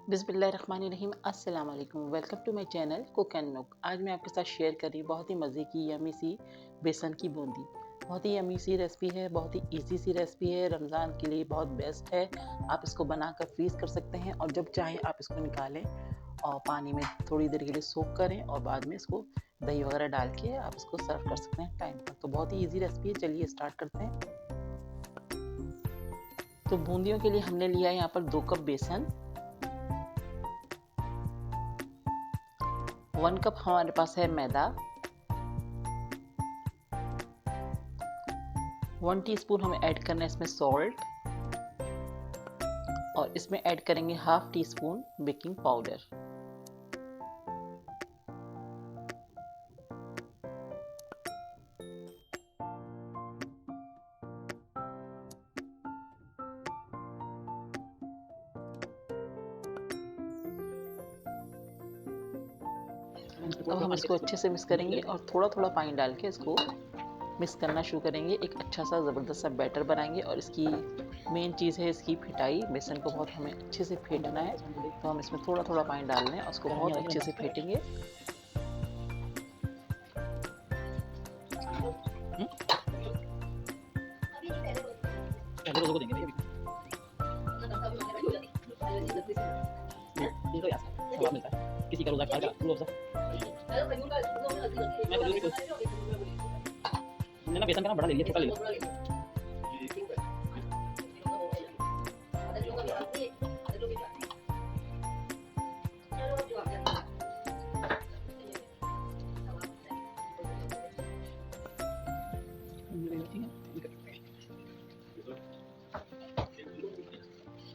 बिस्मिल्लाहिर्रहमानिर्रहीम अस्सलाम वालेकुम। Welcome to my channel cook and nook. आज मैं आपके साथ शेयर कर रही हूँ बहुत ही मज़े की यमी सी बेसन की बूंदी। बहुत ही यमी सी रेसिपी है, बहुत ही इजी सी रेसिपी है, रमज़ान के लिए बहुत बेस्ट है। आप इसको बनाकर फ्रीज कर सकते हैं और जब चाहें आप इसको निकालें और पानी में थोड़ी देर के लिए सोक करें और बाद में इसको दही वगैरह डाल के आप इसको सर्व कर सकते हैं टाइम पर। तो बहुत ही ईजी रेसिपी है, चलिए स्टार्ट करते हैं। तो बूंदियों के लिए हमने लिया है यहाँ पर 2 कप बेसन, 1 कप हमारे पास है मैदा, 1 टीस्पून हमें ऐड करना है इसमें सॉल्ट और इसमें ऐड करेंगे half tea spoon baking powder. अब हम इसको अच्छे से मिक्स करेंगे और थोड़ा थोड़ा पानी डाल के इसको मिक्स करना शुरू करेंगे। एक अच्छा सा ज़बरदस्त सा बैटर बनाएंगे और इसकी मेन चीज़ है इसकी फिटाई। बेसन को बहुत हमें अच्छे से फेंटना है, तो हम इसमें थोड़ा थोड़ा पानी डाल रहे हैं और उसको बहुत अच्छे से फेंटेंगे। किसी का रोजा इफ्तार का शुरू हो हमने ना बेसन का ना बड़ा ले लिया, छोटा ले लिया।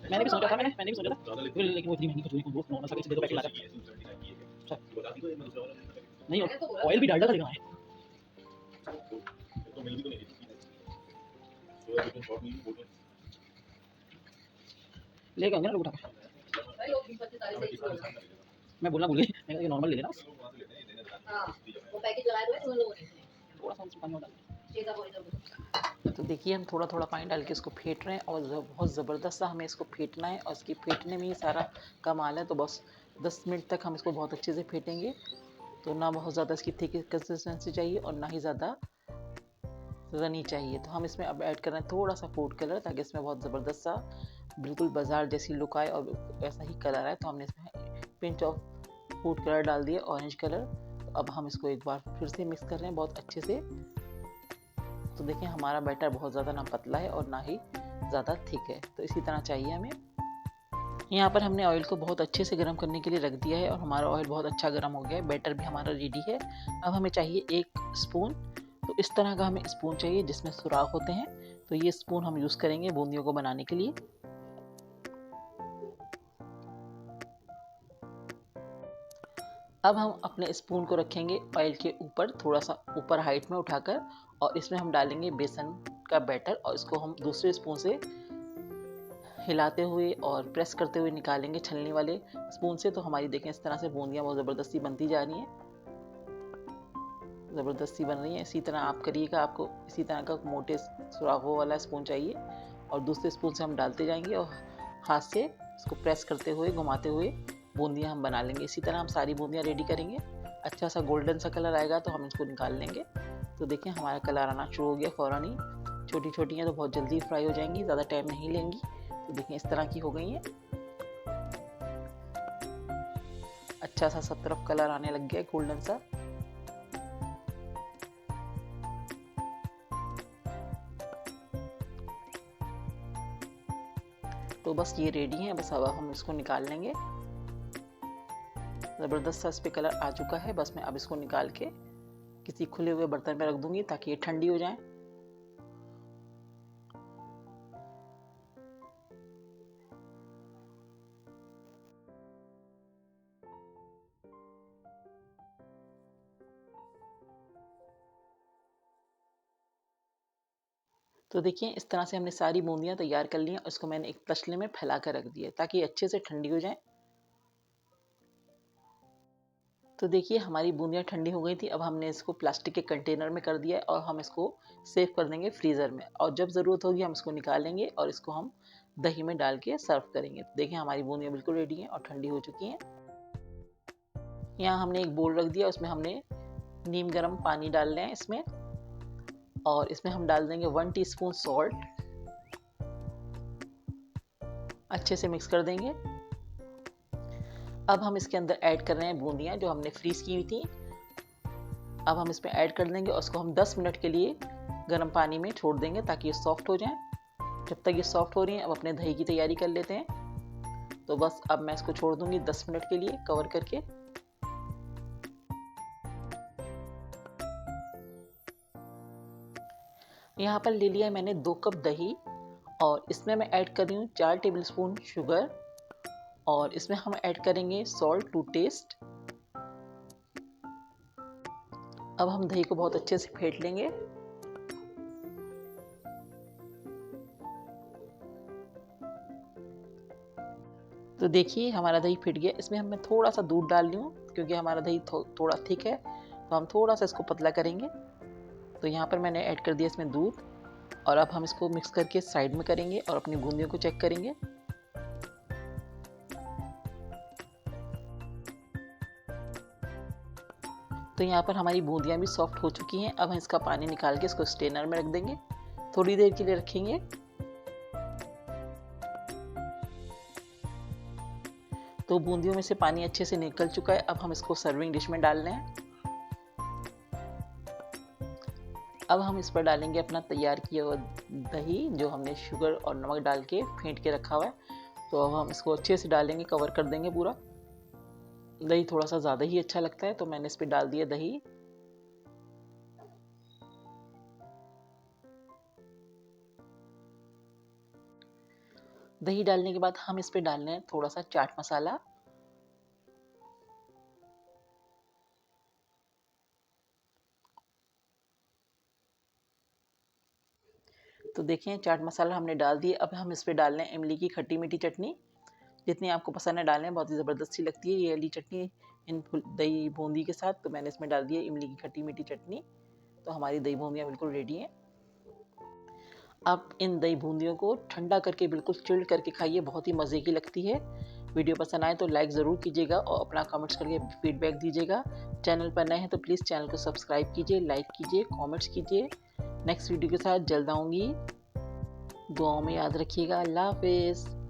मैंने भी सोचा था लेकिन वो इतनी महंगी खजूरी को नॉर्मल सा दे दो पैकेट लाकर। नहीं, ऑयल भी डालडा का लेना है। लेके आऊंगा ना लोग उठा के। मैं बोलना भूल गई, मैंने कहा ये नॉर्मल ले लेना। वो पैकेट लगाए हुए तुम लोगों ने, थोड़ा सा पानी डाल। तो देखिए हम थोड़ा थोड़ा पानी डाल के इसको फेंट रहे हैं और बहुत ज़बरदस्त सा हमें इसको फेंटना है और इसकी फेंटने में ही सारा कमाल है। तो बस 10 मिनट तक हम इसको बहुत अच्छे से फेंटेंगे। तो ना बहुत ज़्यादा इसकी थिक कंसिस्टेंसी चाहिए और ना ही ज़्यादा रनी चाहिए। तो हम इसमें अब ऐड कर रहे हैं थोड़ा सा फूड कलर, ताकि इसमें बहुत ज़बरदस्त सा बिल्कुल बाजार जैसी लुक आए और वैसा ही कलर आए। तो हमने इसमें पिंच ऑफ फूड कलर डाल दिया, ऑरेंज कलर। तो अब हम इसको एक बार फिर से मिक्स कर रहे हैं बहुत अच्छे से। तो देखिए हमारा बैटर बहुत ज़्यादा ना पतला है और ना ही ज़्यादा थिक है, तो इसी तरह चाहिए हमें। यहाँ पर हमने ऑयल को बहुत अच्छे से गर्म करने के लिए रख दिया है और हमारा ऑयल बहुत अच्छा गर्म हो गया है। बैटर भी हमारा रेडी है। अब हमें चाहिए 1 स्पून। तो इस तरह का हमें स्पून चाहिए जिसमें सुराख होते हैं। तो ये स्पून हम यूज़ करेंगे बूंदियों को बनाने के लिए। अब हम अपने स्पून को रखेंगे ऑयल के ऊपर, थोड़ा सा ऊपर हाइट में उठाकर, और इसमें हम डालेंगे बेसन का बैटर और इसको हम दूसरे स्पून से हिलाते हुए और प्रेस करते हुए निकालेंगे छलनी वाले स्पून से। तो हमारी देखें इस तरह से बूंदियाँ बहुत ज़बरदस्ती बनती जा रही हैं, ज़बरदस्ती बन रही हैं। इसी तरह आप करिएगा, आपको इसी तरह का मोटे सुराखों वाला स्पून चाहिए और दूसरे स्पून से हम डालते जाएंगे और हाथ से इसको प्रेस करते हुए घुमाते हुए बूंदियाँ हम बना लेंगे। इसी तरह हम सारी बूंदियाँ रेडी करेंगे। अच्छा सा गोल्डन सा कलर आएगा तो हम इसको निकाल लेंगे। तो देखिए हमारा कलर आना शुरू हो गया फ़ौरन ही। छोटी छोटी हैं तो बहुत जल्दी फ्राई हो जाएंगी, ज़्यादा टाइम नहीं लेंगी। तो देखिए इस तरह की हो गई हैं। अच्छा सा सब तरफ कलर आने लग गया गोल्डन सा। तो बस ये रेडी है, बस अब हम इसको निकाल लेंगे। ज़बरदस्त सा इस पे कलर आ चुका है। बस मैं अब इसको निकाल के किसी खुले हुए बर्तन में रख दूंगी ताकि ये ठंडी हो जाए। तो देखिए इस तरह से हमने सारी बूंदियाँ तैयार कर ली हैं और इसको मैंने एक तसले में फैला कर रख दिया ताकि ये अच्छे से ठंडी हो जाए। तो देखिए हमारी बूंदियाँ ठंडी हो गई थी। अब हमने इसको प्लास्टिक के कंटेनर में कर दिया है और हम इसको सेव कर देंगे फ्रीज़र में, और जब ज़रूरत होगी हम इसको निकालेंगे और इसको हम दही में डाल के सर्व करेंगे। तो देखिए हमारी बूंदियाँ बिल्कुल रेडी हैं और ठंडी हो चुकी हैं। यहाँ हमने एक बोल रख दिया, उसमें हमने नीम गर्म पानी डाल रहे हैं इसमें, और इसमें हम डाल देंगे 1 टीस्पून सॉल्ट। अच्छे से मिक्स कर देंगे। अब हम इसके अंदर ऐड कर रहे हैं बूंदियाँ जो हमने फ्रीज की हुई थी। अब हम इसमें ऐड कर देंगे और उसको हम 10 मिनट के लिए गर्म पानी में छोड़ देंगे ताकि ये सॉफ्ट हो जाए। जब तक ये सॉफ्ट हो रही हैं, अब अपने दही की तैयारी कर लेते हैं। तो बस अब मैं इसको छोड़ दूंगी 10 मिनट के लिए कवर करके। यहाँ पर ले लिया है मैंने 2 कप दही, और इसमें मैं ऐड कर रही हूँ 4 टेबलस्पून शुगर, और इसमें हम ऐड करेंगे सॉल्ट टू टेस्ट। अब हम दही को बहुत अच्छे से फेंट लेंगे। तो देखिए हमारा दही फिट गया। इसमें मैं थोड़ा सा दूध डाल रही हूँ क्योंकि हमारा दही थोड़ा थिक है, तो हम थोड़ा सा इसको पतला करेंगे। तो यहाँ पर मैंने ऐड कर दिया इसमें दूध, और अब हम इसको मिक्स करके साइड में करेंगे और अपनी बूंदियों को चेक करेंगे। तो यहाँ पर हमारी बूंदियाँ भी सॉफ्ट हो चुकी हैं। अब हम इसका पानी निकाल के इसको स्ट्रेनर में रख देंगे, थोड़ी देर के लिए रखेंगे। तो बूंदियों में से पानी अच्छे से निकल चुका है। अब हम इसको सर्विंग डिश में डाल रहे हैं। अब हम इस पर डालेंगे अपना तैयार किया हुआ दही जो हमने शुगर और नमक डाल के फेंट के रखा हुआ है। तो अब हम इसको अच्छे से डालेंगे, कवर कर देंगे पूरा। दही थोड़ा सा ज़्यादा ही अच्छा लगता है तो मैंने इस पर डाल दिया दही। दही डालने के बाद हम इस पे डाल रहे हैं थोड़ा सा चाट मसाला। तो देखें चाट मसाला हमने डाल दिया। अब हम इस पे डाल रहे हैं इमली की खट्टी मीठी चटनी। जितनी आपको पसंद है डालें, बहुत ही ज़बरदस्त सी लगती है ये वाली चटनी इन दही बूंदी के साथ। तो मैंने इसमें डाल दिया इमली की खट्टी मीठी चटनी। तो हमारी दही बूंदियाँ बिल्कुल रेडी हैं। आप इन दही बूंदियों को ठंडा करके बिल्कुल चिल्ड करके खाइए, बहुत ही मज़े की लगती है। वीडियो पसंद आए तो लाइक ज़रूर कीजिएगा और अपना कमेंट्स करके फीडबैक दीजिएगा। चैनल पर नए हैं तो प्लीज़ चैनल को सब्सक्राइब कीजिए, लाइक कीजिए, कमेंट्स कीजिए। नेक्स्ट वीडियो के साथ जल्द आऊँगी। दुआओं में याद रखिएगा। अल्लाह हाफिज़।